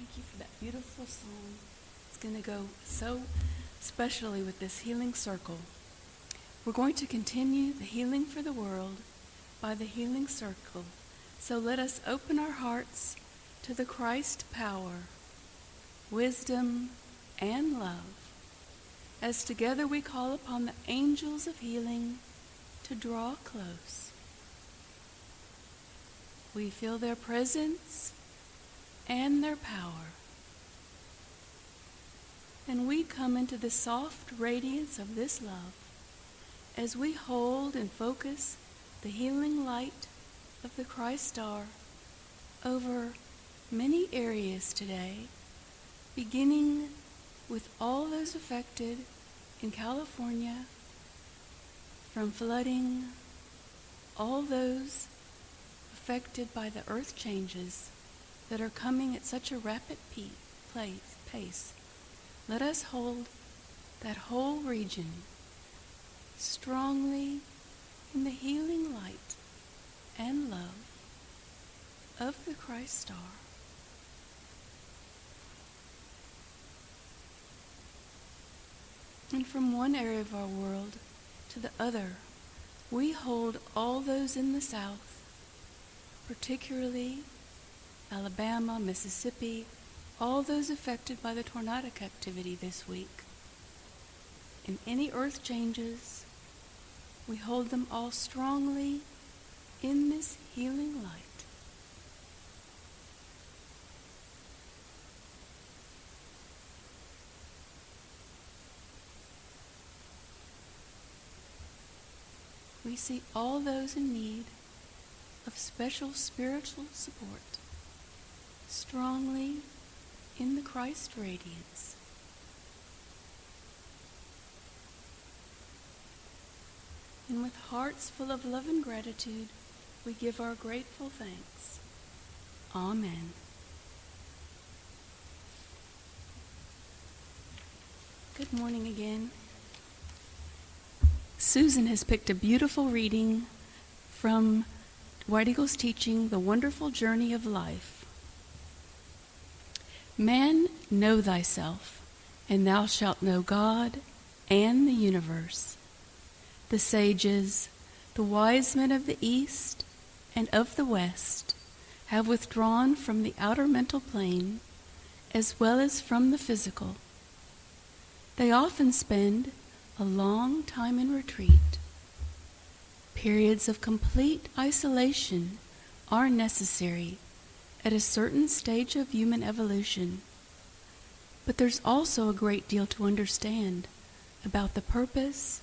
Thank you for that beautiful song. It's going to go so specially with this healing circle. We're going to continue the healing for the world by the healing circle. So let us open our hearts to the Christ power, wisdom, and love, as together we call upon the angels of healing to draw close. We feel their presence and their power. And we come into the soft radiance of this love as we hold and focus the healing light of the Christ star over many areas today, beginning with all those affected in California from flooding, all those affected by the earth changes that are coming at such a rapid pace. Let us hold that whole region strongly in the healing light and love of the Christ star. And from one area of our world to the other, we hold all those in the South, particularly Alabama, Mississippi, all those affected by the tornadic activity this week. In any earth changes, we hold them all strongly in this healing light. We see all those in need of special spiritual support strongly in the Christ radiance. And with hearts full of love and gratitude, we give our grateful thanks. Amen. Good morning again. Susan has picked a beautiful reading from White Eagle's teaching, The Wonderful Journey of Life. Man, know thyself, and thou shalt know God and the universe. The sages, the wise men of the East and of the West, have withdrawn from the outer mental plane as well as from the physical. They often spend a long time in retreat. Periods of complete isolation are necessary at a certain stage of human evolution. But there's also a great deal to understand about the purpose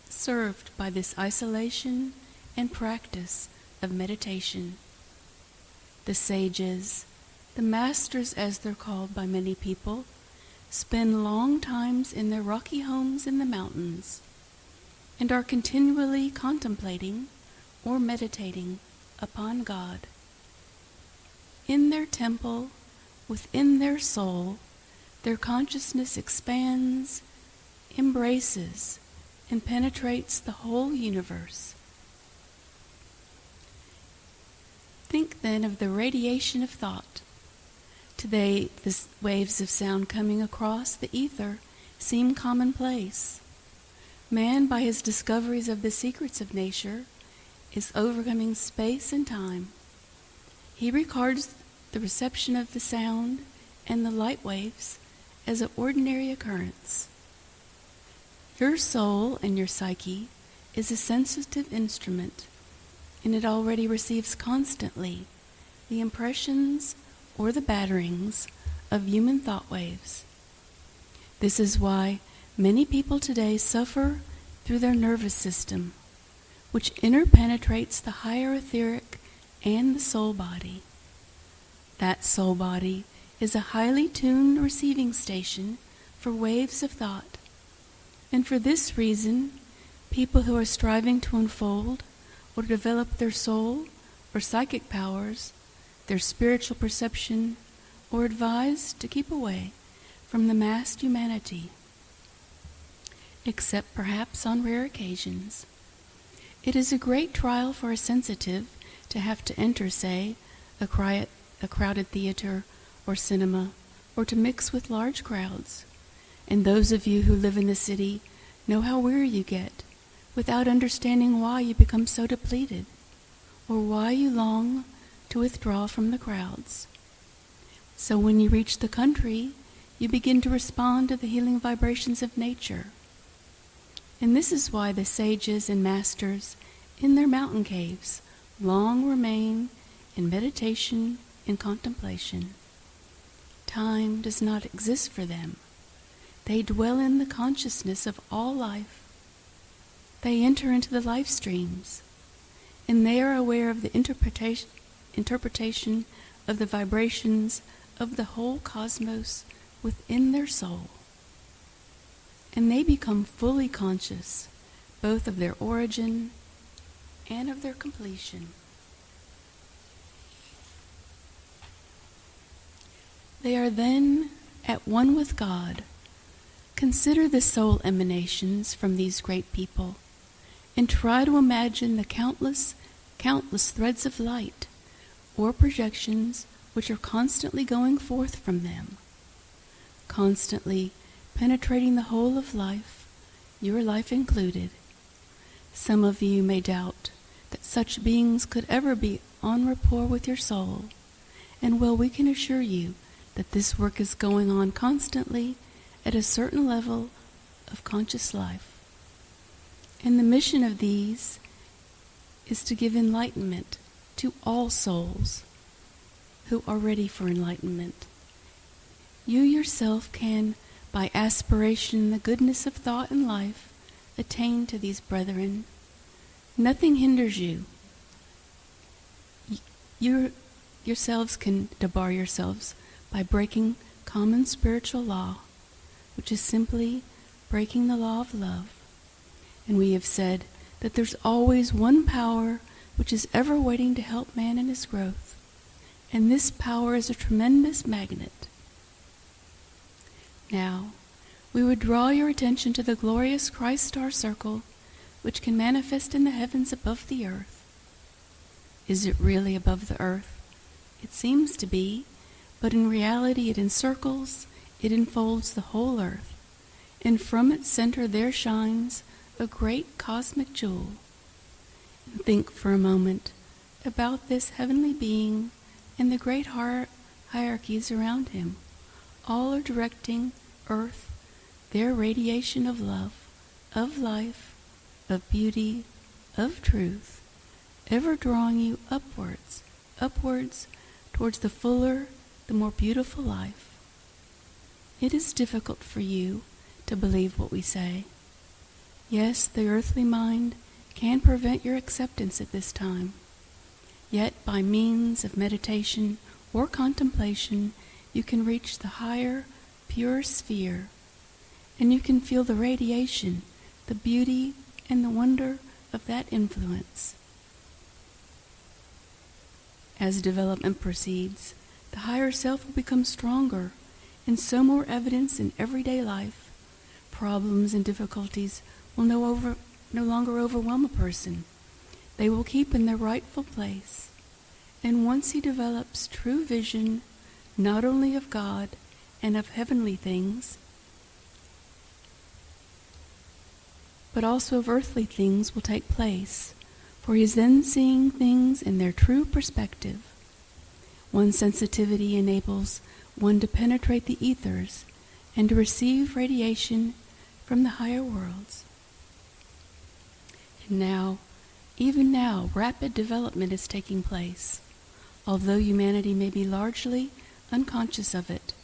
served by this isolation and practice of meditation. The sages, the masters as they're called by many people, spend long times in their rocky homes in the mountains and are continually contemplating or meditating upon God. In their temple, within their soul, their consciousness expands, embraces, and penetrates the whole universe. Think then of the radiation of thought. Today, the waves of sound coming across the ether seem commonplace. Man, by his discoveries of the secrets of nature, is overcoming space and time. He regards the reception of the sound and the light waves as an ordinary occurrence. Your soul and your psyche is a sensitive instrument, and it already receives constantly the impressions or the batterings of human thought waves. This is why many people today suffer through their nervous system, which interpenetrates the higher etheric and the soul body. That soul body is a highly tuned receiving station for waves of thought. And for this reason, people who are striving to unfold or develop their soul or psychic powers, their spiritual perception, or advised to keep away from the massed humanity, except perhaps on rare occasions. It is a great trial for a sensitive to have to enter, say, a crowded theater or cinema or to mix with large crowds. And those of you who live in the city know how weary you get without understanding why you become so depleted or why you long to withdraw from the crowds. So when you reach the country, you begin to respond to the healing vibrations of nature. And this is why the sages and masters in their mountain caves long remain in meditation and contemplation. Time does not exist for them. They dwell in the consciousness of all life. They enter into the life streams, and they are aware of the interpretation of the vibrations of the whole cosmos within their soul. And they become fully conscious both of their origin and of their completion. They are then at one with God. Consider the soul emanations from these great people, and try to imagine the countless threads of light or projections which are constantly going forth from them, constantly penetrating the whole of life, your life included. Some of you may doubt that such beings could ever be en rapport with your soul, and well, we can assure you that this work is going on constantly at a certain level of conscious life. And the mission of these is to give enlightenment to all souls who are ready for enlightenment. You yourself can, by aspiration and the goodness of thought and life, attain to these brethren. Nothing hinders you. You yourselves can debar yourselves by breaking common spiritual law, which is simply breaking the law of love. And we have said that there's always one power which is ever waiting to help man in his growth, and this power is a tremendous magnet. Now, we would draw your attention to the glorious Christ star circle, which can manifest in the heavens above the earth. Is it really above the earth? It seems to be, but in reality it encircles, it enfolds the whole earth, and from its center there shines a great cosmic jewel. And think for a moment about this heavenly being and the great hierarchies around him. All are directing earth, their radiation of love, of life, of beauty, of truth, ever drawing you upwards towards the fuller, the more beautiful life. It is difficult for you to believe what we say. Yes, the earthly mind can prevent your acceptance at this time. Yet by means of meditation or contemplation, you can reach the higher, pure sphere, and you can feel the radiation, the beauty, and the wonder of that influence. As development proceeds, the higher self will become stronger, and so more evidence in everyday life. Problems and difficulties will no longer overwhelm a person. They will keep in their rightful place. And once he develops true vision, not only of God and of heavenly things, but also of earthly things will take place, for he is then seeing things in their true perspective. One's sensitivity enables one to penetrate the ethers and to receive radiation from the higher worlds. And now, even now, rapid development is taking place, although humanity may be largely unconscious of it.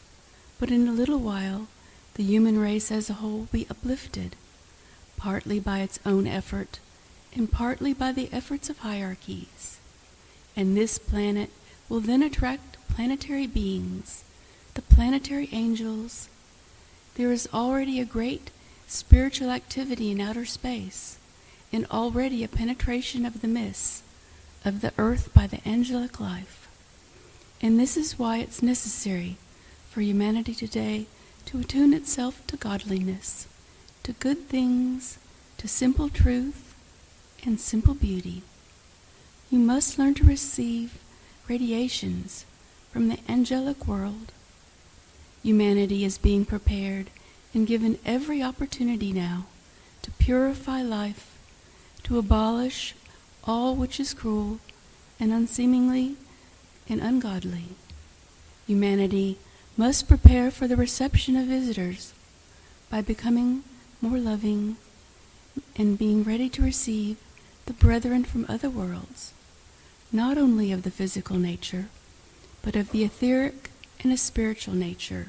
But in a little while, the human race as a whole will be uplifted, partly by its own effort, and partly by the efforts of hierarchies. And this planet will then attract planetary beings, the planetary angels. There is already a great spiritual activity in outer space, and already a penetration of the mists of the earth by the angelic life. And this is why it's necessary for humanity today to attune itself to godliness, to good things, to simple truth, and simple beauty. You must learn to receive radiations from the angelic world. Humanity is being prepared and given every opportunity now to purify life, to abolish all which is cruel and unseemly and ungodly. Humanity must prepare for the reception of visitors by becoming more loving and being ready to receive the brethren from other worlds, not only of the physical nature, but of the etheric and a spiritual nature.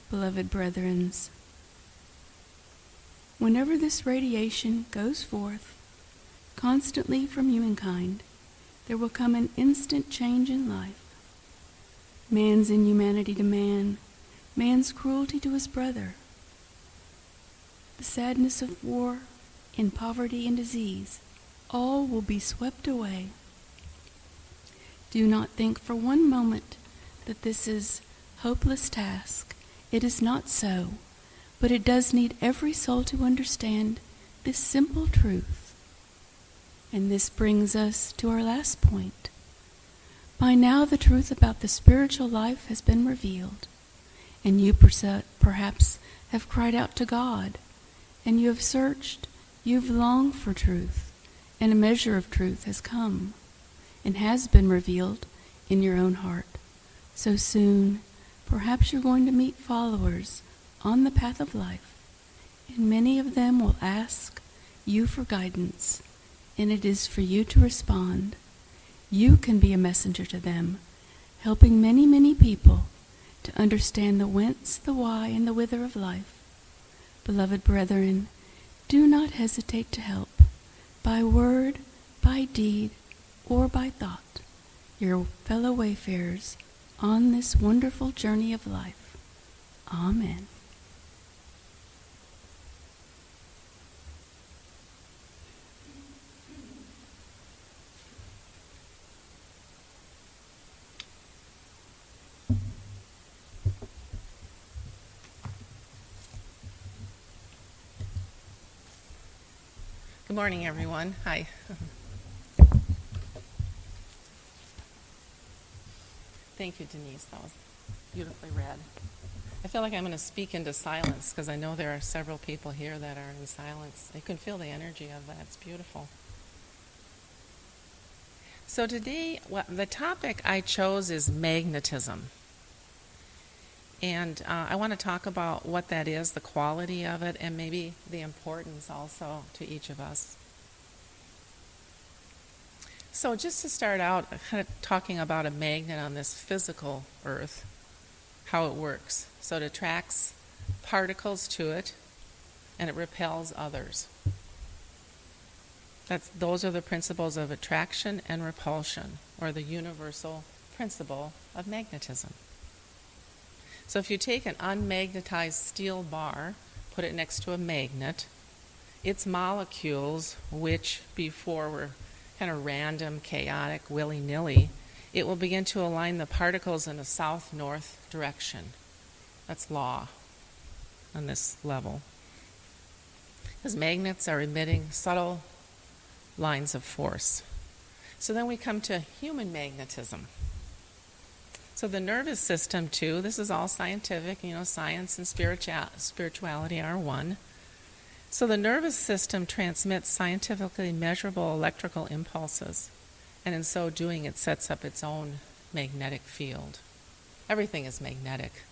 Beloved brethren, whenever this radiation goes forth constantly from humankind, there will come an instant change in life. Man's inhumanity to man, man's cruelty to his brother, the sadness of war, in poverty and disease, all will be swept away. Do not think for one moment that this is a hopeless task. It is not so, but it does need every soul to understand this simple truth. And this brings us to our last point. By now the truth about the spiritual life has been revealed, and you perhaps have cried out to God, and you have searched, you've longed for truth, and a measure of truth has come and has been revealed in your own heart. So soon, perhaps you're going to meet followers on the path of life, and many of them will ask you for guidance, and it is for you to respond. You can be a messenger to them, helping many, many people to understand the whence, the why, and the whither of life. Beloved brethren, do not hesitate to help, by word, by deed, or by thought, your fellow wayfarers on this wonderful journey of life. Amen. Good morning, everyone. Hi. Thank you, Denise. That was beautifully read. I feel like I'm going to speak into silence because I know there are several people here that are in silence. You can feel the energy of that. It's beautiful. So today, the topic I chose is magnetism. And I want to talk about what that is, the quality of it, and maybe the importance also to each of us. So just to start out, kind of talking about a magnet on this physical earth, how it works. So it attracts particles to it, and it repels others. Those are the principles of attraction and repulsion, or the universal principle of magnetism. So if you take an unmagnetized steel bar, put it next to a magnet, its molecules, which before were kind of random, chaotic, willy-nilly, it will begin to align the particles in a south-north direction. That's law on this level. Because magnets are emitting subtle lines of force. So then we come to human magnetism. So the nervous system, too, this is all scientific, science and spirituality are one. So the nervous system transmits scientifically measurable electrical impulses, and in so doing, it sets up its own magnetic field. Everything is magnetic.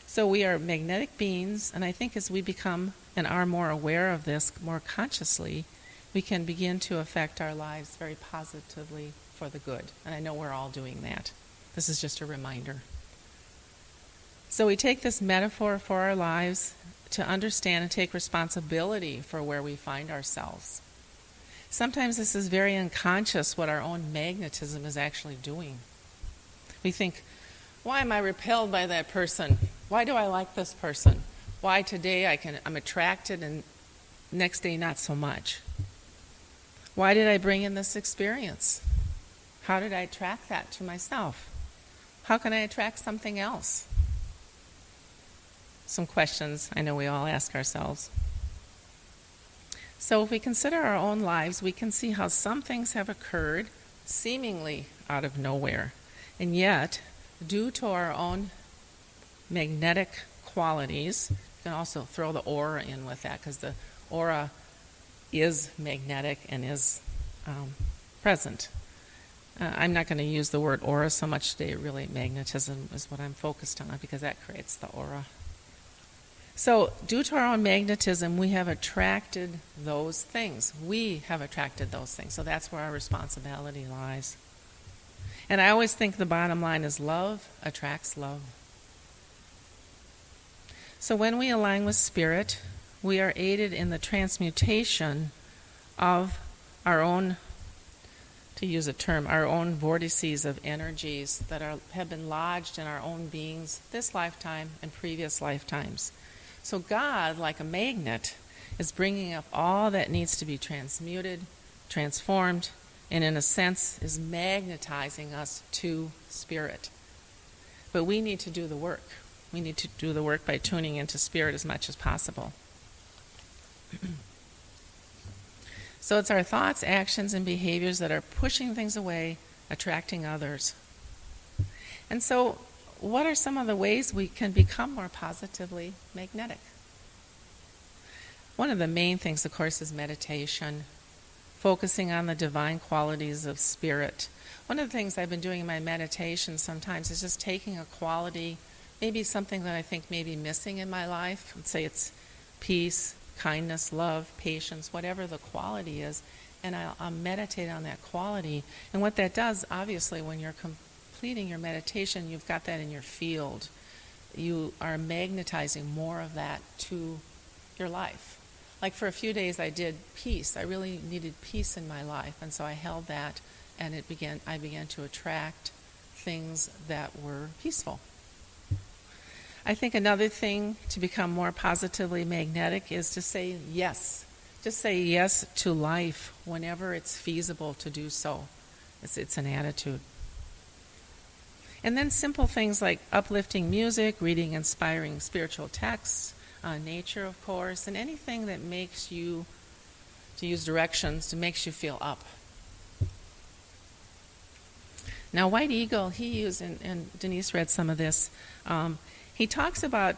So we are magnetic beings, and I think as we become and are more aware of this more consciously, we can begin to affect our lives very positively for the good. And I know we're all doing that. This is just a reminder. So we take this metaphor for our lives to understand and take responsibility for where we find ourselves. Sometimes this is very unconscious what our own magnetism is actually doing. We think, why am I repelled by that person? Why do I like this person? Why today I'm attracted and next day not so much? Why did I bring in this experience? How did I attract that to myself? How can I attract something else? Some questions I know we all ask ourselves. So if we consider our own lives, we can see how some things have occurred seemingly out of nowhere. And yet, due to our own magnetic qualities, you can also throw the aura in with that, because the aura is magnetic and is present. I'm not going to use the word aura so much today. Really, magnetism is what I'm focused on, because that creates the aura. So, due to our own magnetism, we have attracted those things. We have attracted those things. So that's where our responsibility lies. And I always think the bottom line is love attracts love. So when we align with Spirit, we are aided in the transmutation of our own, to use a term, our own vortices of energies that have been lodged in our own beings this lifetime and previous lifetimes. So God, like a magnet, is bringing up all that needs to be transmuted, transformed, and in a sense is magnetizing us to Spirit. But we need to do the work. We need to do the work by tuning into Spirit as much as possible. So it's our thoughts, actions, and behaviors that are pushing things away, attracting others. And so, what are some of the ways we can become more positively magnetic? One of the main things, of course, is meditation, focusing on the divine qualities of Spirit. One of the things I've been doing in my meditation sometimes is just taking a quality, maybe something that I think may be missing in my life. Let's say it's peace, kindness, love, patience, whatever the quality is, and I'll meditate on that quality. And what that does, obviously, when you're completing your meditation, you've got that in your field. You are magnetizing more of that to your life. Like for a few days I did peace. I really needed peace in my life, and so I held that, and I began to attract things that were peaceful. I think another thing to become more positively magnetic is to say yes. Just say yes to life whenever it's feasible to do so. It's an attitude. And then simple things like uplifting music, reading inspiring spiritual texts, nature, of course, and anything that makes you, to use directions, that makes you feel up. Now, White Eagle, he used, and Denise read some of this, he talks about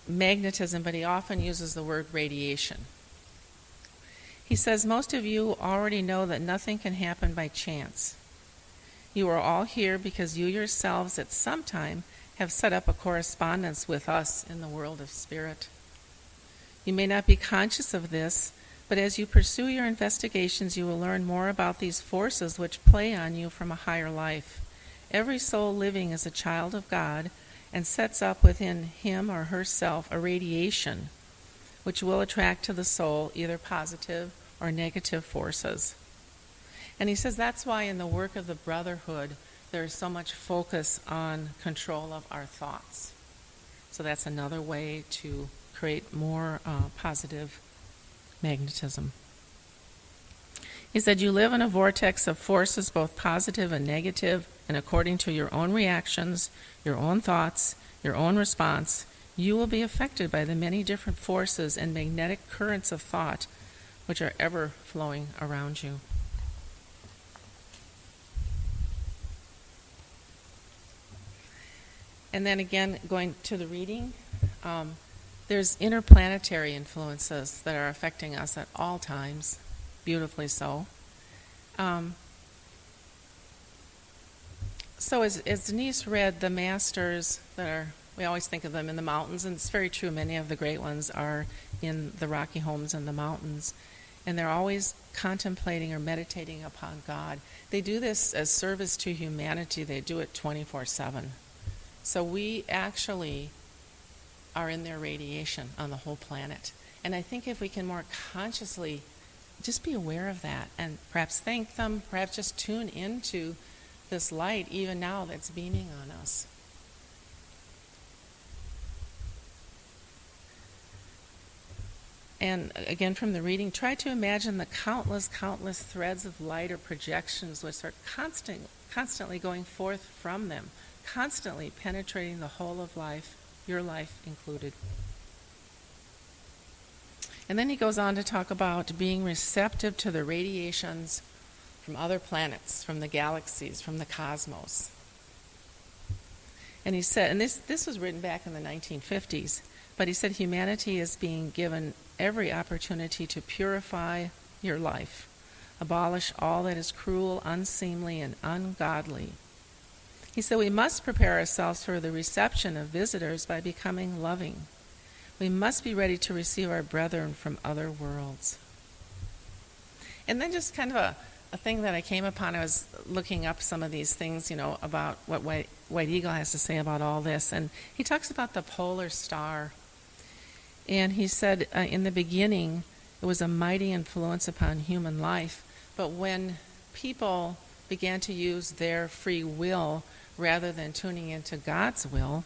magnetism, but he often uses the word radiation. He says, most of you already know that nothing can happen by chance. You are all here because you yourselves at some time have set up a correspondence with us in the world of Spirit. You may not be conscious of this, but as you pursue your investigations, you will learn more about these forces which play on you from a higher life. Every soul living is a child of God and sets up within him or herself a radiation which will attract to the soul either positive or negative forces. And he says that's why in the work of the Brotherhood there's so much focus on control of our thoughts. So that's another way to create more positive magnetism. He said you live in a vortex of forces both positive and negative, and according to your own reactions, your own thoughts, your own response, you will be affected by the many different forces and magnetic currents of thought which are ever flowing around you. And then again, going to the reading, there's interplanetary influences that are affecting us at all times, beautifully so. So as Denise read, the masters that are, we always think of them in the mountains, and it's very true, many of the great ones are in the rocky homes in the mountains, and they're always contemplating or meditating upon God. They do this as service to humanity. They do it 24/7. So we actually are in their radiation on the whole planet. And I think if we can more consciously just be aware of that and perhaps thank them, perhaps just tune into this light even now that's beaming on us. And again from the reading, try to imagine the countless threads of light or projections which are constantly going forth from them, constantly penetrating the whole of life, your life included. And then he goes on to talk about being receptive to the radiations from other planets, from the galaxies, from the cosmos. And he said, and this was written back in the 1950s, but he said humanity is being given every opportunity to purify your life, abolish all that is cruel, unseemly, and ungodly. He said we must prepare ourselves for the reception of visitors by becoming loving. We must be ready to receive our brethren from other worlds. And then just kind of a thing that I came upon, I was looking up some of these things, about what White Eagle has to say about all this. And he talks about the polar star. And he said, in the beginning, it was a mighty influence upon human life. But when people began to use their free will rather than tuning into God's will,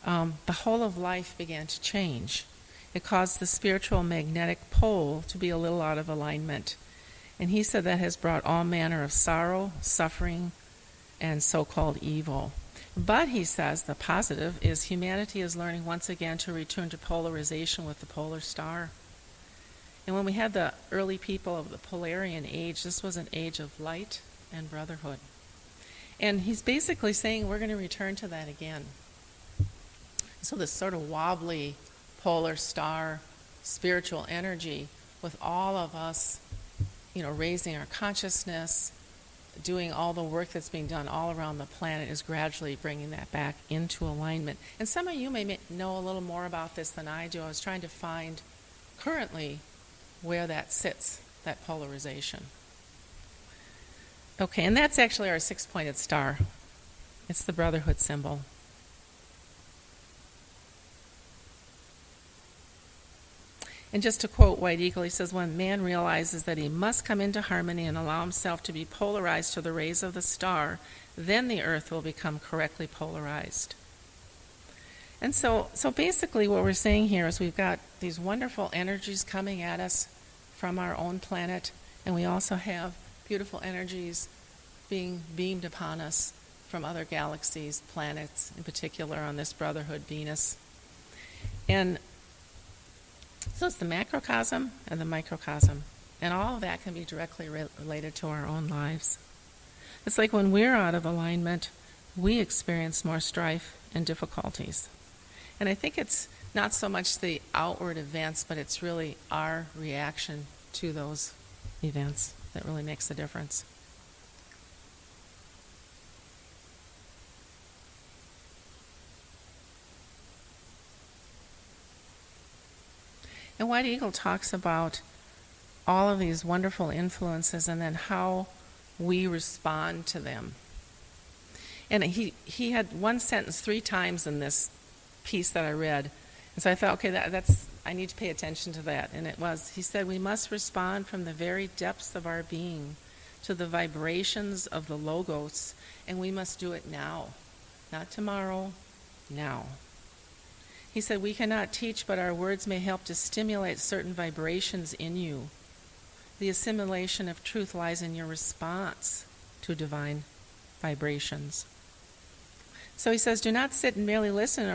the whole of life began to change. It caused the spiritual magnetic pole to be a little out of alignment. And he said that has brought all manner of sorrow, suffering, and so-called evil. But he says the positive is humanity is learning once again to return to polarization with the polar star. And when we had the early people of the Polarian age, this was an age of light and brotherhood. And he's basically saying we're going to return to that again. So this sort of wobbly polar star spiritual energy with all of us, raising our consciousness, doing all the work that's being done all around the planet is gradually bringing that back into alignment. And some of you may know a little more about this than I do. I was trying to find currently where that sits, that polarization. Okay, and that's actually our six-pointed star. It's the brotherhood symbol. And just to quote White Eagle, he says, when man realizes that he must come into harmony and allow himself to be polarized to the rays of the star, then the earth will become correctly polarized. And so basically what we're saying here is we've got these wonderful energies coming at us from our own planet, and we also have beautiful energies being beamed upon us from other galaxies, planets, in particular on this brotherhood, Venus. And so it's the macrocosm and the microcosm, and all of that can be directly related to our own lives. It's like when we're out of alignment, we experience more strife and difficulties. And I think it's not so much the outward events, but it's really our reaction to those events that really makes the difference. And White Eagle talks about all of these wonderful influences and then how we respond to them. And he had one sentence 3 times in this piece that I read. And so I thought, okay, that's I need to pay attention to that. And he said, we must respond from the very depths of our being to the vibrations of the Logos, and we must do it now. Not tomorrow, now. He said, we cannot teach, but our words may help to stimulate certain vibrations in you. The assimilation of truth lies in your response to divine vibrations. So he says, do not sit and merely listen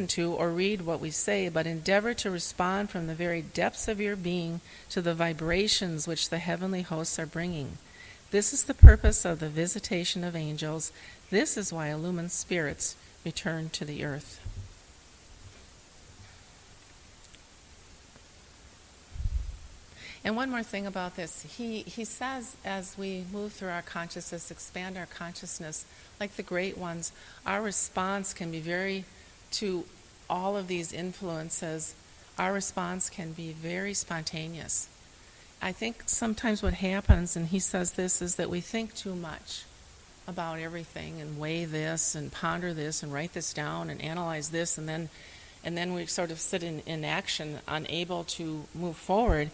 to or read what we say, but endeavor to respond from the very depths of your being to the vibrations which the heavenly hosts are bringing. This is the purpose of the visitation of angels. This is why illumined spirits return to the earth. And one more thing about this, he says as we move through our consciousness, expand our consciousness, like the great ones, our response can be to all of these influences, our response can be very spontaneous. I think sometimes what happens, and he says this, is that we think too much about everything and weigh this and ponder this and write this down and analyze this, and then we sort of sit in inaction, unable to move forward.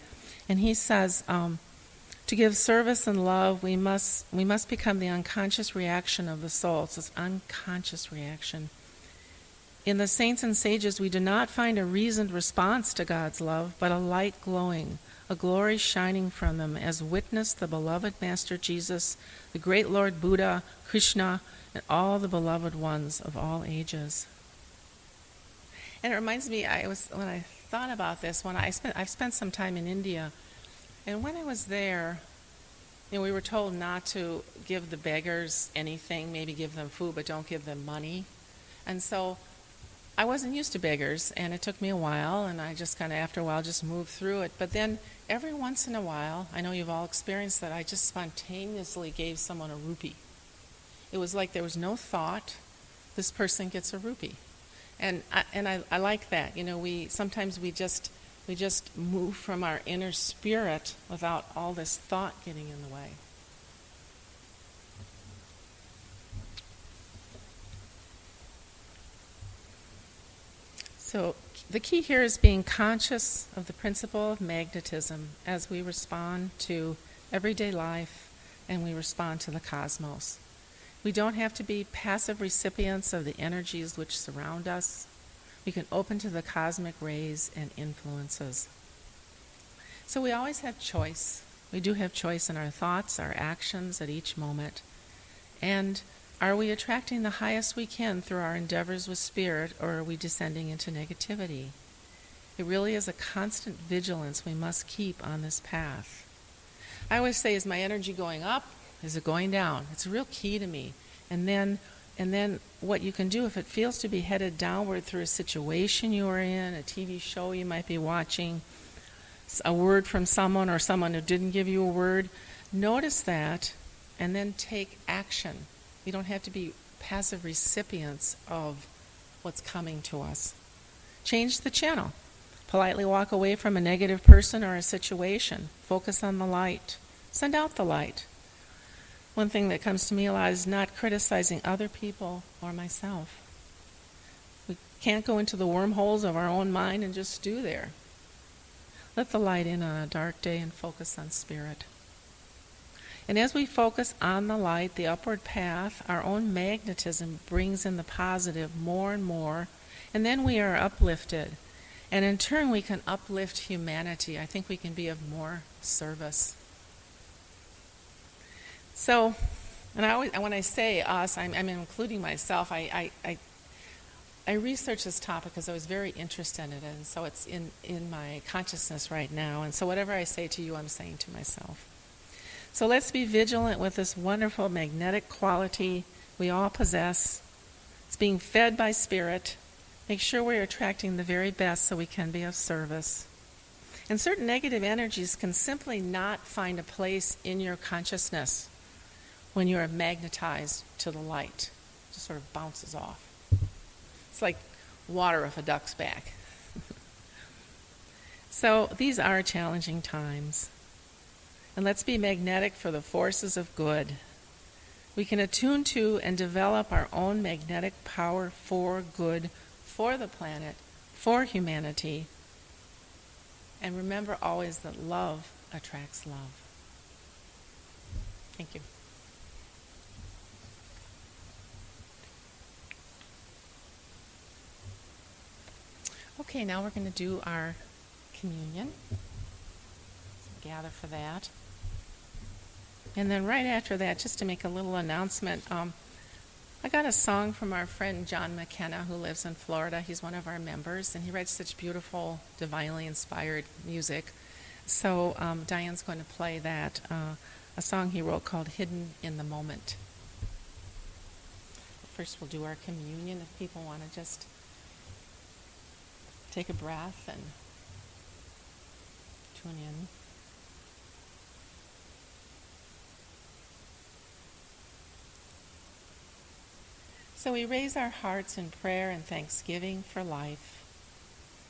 And he says, to give service and love, we must become the unconscious reaction of the soul. It's this unconscious reaction. In the saints and sages, we do not find a reasoned response to God's love, but a light glowing, a glory shining from them, as witnessed the beloved Master Jesus, the great Lord Buddha, Krishna, and all the beloved ones of all ages. And it reminds me, when I thought about this, I've spent some time in India, and when I was there, We were told not to give the beggars anything, maybe give them food, but don't give them money. And so I wasn't used to beggars, and it took me a while, and I just kind of, after a while, just moved through it. But then every once in a while, I know you've all experienced that, I just spontaneously gave someone a rupee. It was like there was no thought, this person gets a rupee. And I like that. Sometimes we just move from our inner spirit without all this thought getting in the way. So the key here is being conscious of the principle of magnetism as we respond to everyday life and we respond to the cosmos. We don't have to be passive recipients of the energies which surround us. We can open to the cosmic rays and influences. So we always have choice. We do have choice in our thoughts, our actions at each moment. And are we attracting the highest we can through our endeavors with spirit, or are we descending into negativity? It really is a constant vigilance we must keep on this path. I always say, is my energy going up? Is it going down? It's a real key to me. And then what you can do, if it feels to be headed downward through a situation you are in, a TV show you might be watching, a word from someone or someone who didn't give you a word, notice that and then take action. We don't have to be passive recipients of what's coming to us. Change the channel. Politely walk away from a negative person or a situation. Focus on the light. Send out the light. One thing that comes to me a lot is not criticizing other people or myself. We can't go into the wormholes of our own mind and just stew there. Let the light in on a dark day and focus on spirit. And as we focus on the light, the upward path, our own magnetism brings in the positive more and more, and then we are uplifted. And in turn, we can uplift humanity. I think we can be of more service. So, and when I say us, I'm including myself. I researched this topic because I was very interested in it, and so it's in my consciousness right now. And so whatever I say to you, I'm saying to myself. So let's be vigilant with this wonderful magnetic quality we all possess. It's being fed by spirit. Make sure we're attracting the very best so we can be of service. And certain negative energies can simply not find a place in your consciousness when you are magnetized to the light. It just sort of bounces off. It's like water off a duck's back. So these are challenging times. And let's be magnetic for the forces of good. We can attune to and develop our own magnetic power for good, for the planet, for humanity. And remember always that love attracts love. Thank you. Okay, now we're going to do our communion. So gather for that. And then right after that, just to make a little announcement, I got a song from our friend John McKenna, who lives in Florida. He's one of our members, and he writes such beautiful, divinely inspired music. So Diane's going to play that, a song he wrote called Hidden in the Moment. First we'll do our communion if people want to just take a breath and tune in. So we raise our hearts in prayer and thanksgiving for life,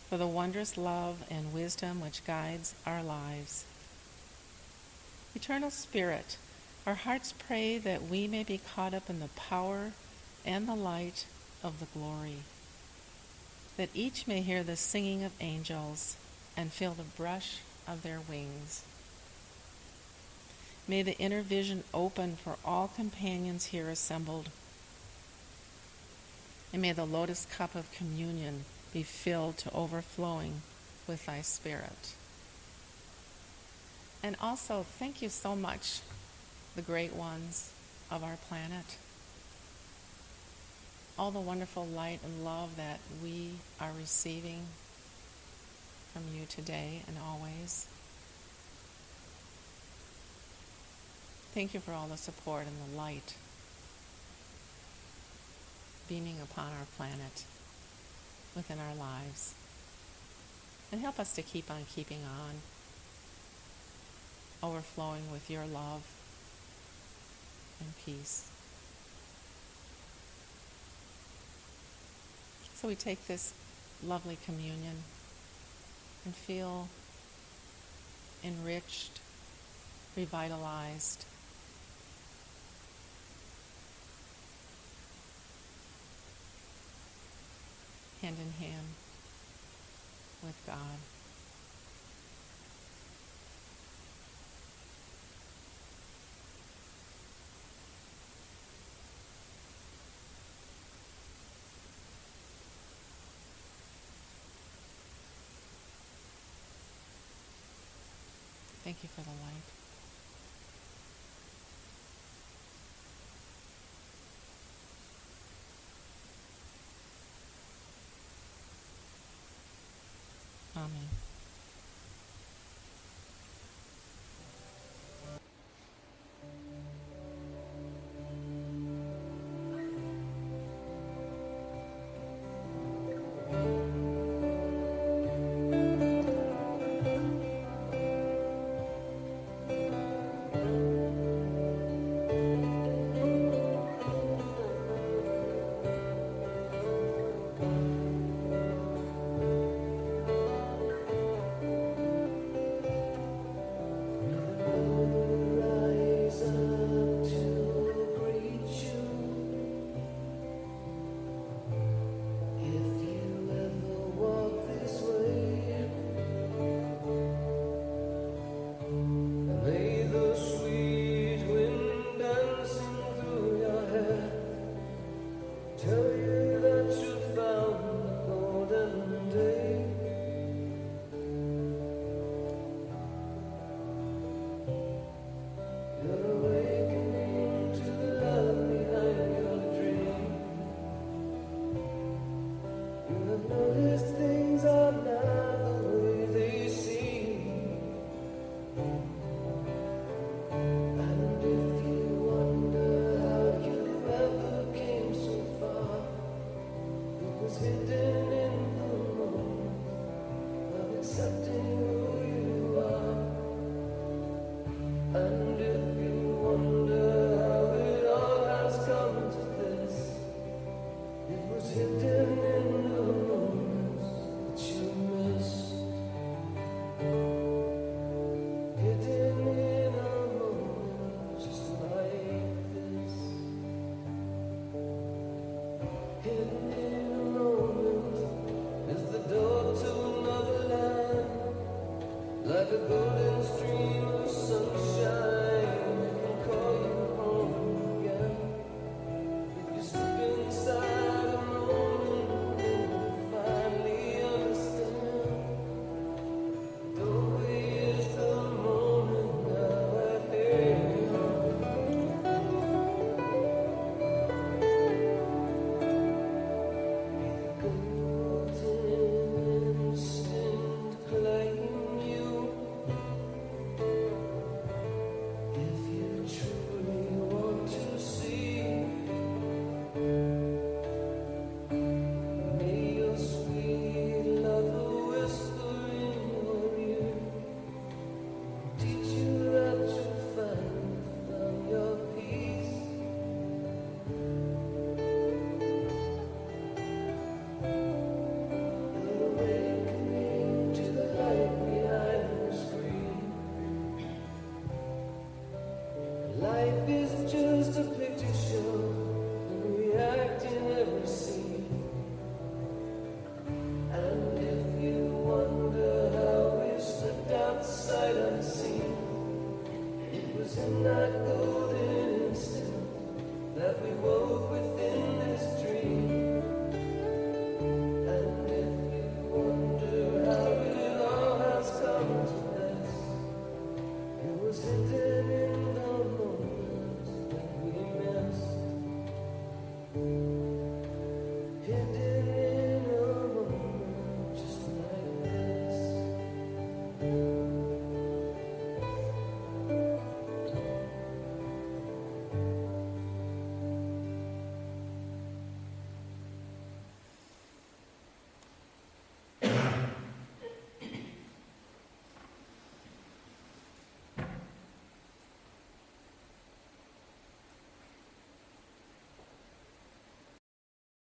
for the wondrous love and wisdom which guides our lives. Eternal Spirit, our hearts pray that we may be caught up in the power and the light of the glory, that each may hear the singing of angels and feel the brush of their wings. May the inner vision open for all companions here assembled, and may the lotus cup of communion be filled to overflowing with thy Spirit. And also, thank you so much, the great ones of our planet. All the wonderful light and love that we are receiving from you today and always. thank you for all the support and the light beaming upon our planet, within our lives. And help us to keep on keeping on, overflowing with your love and peace. So we take this lovely communion and feel enriched, revitalized, hand in hand with God. Thank you for the light. Amen. In that golden instant that we were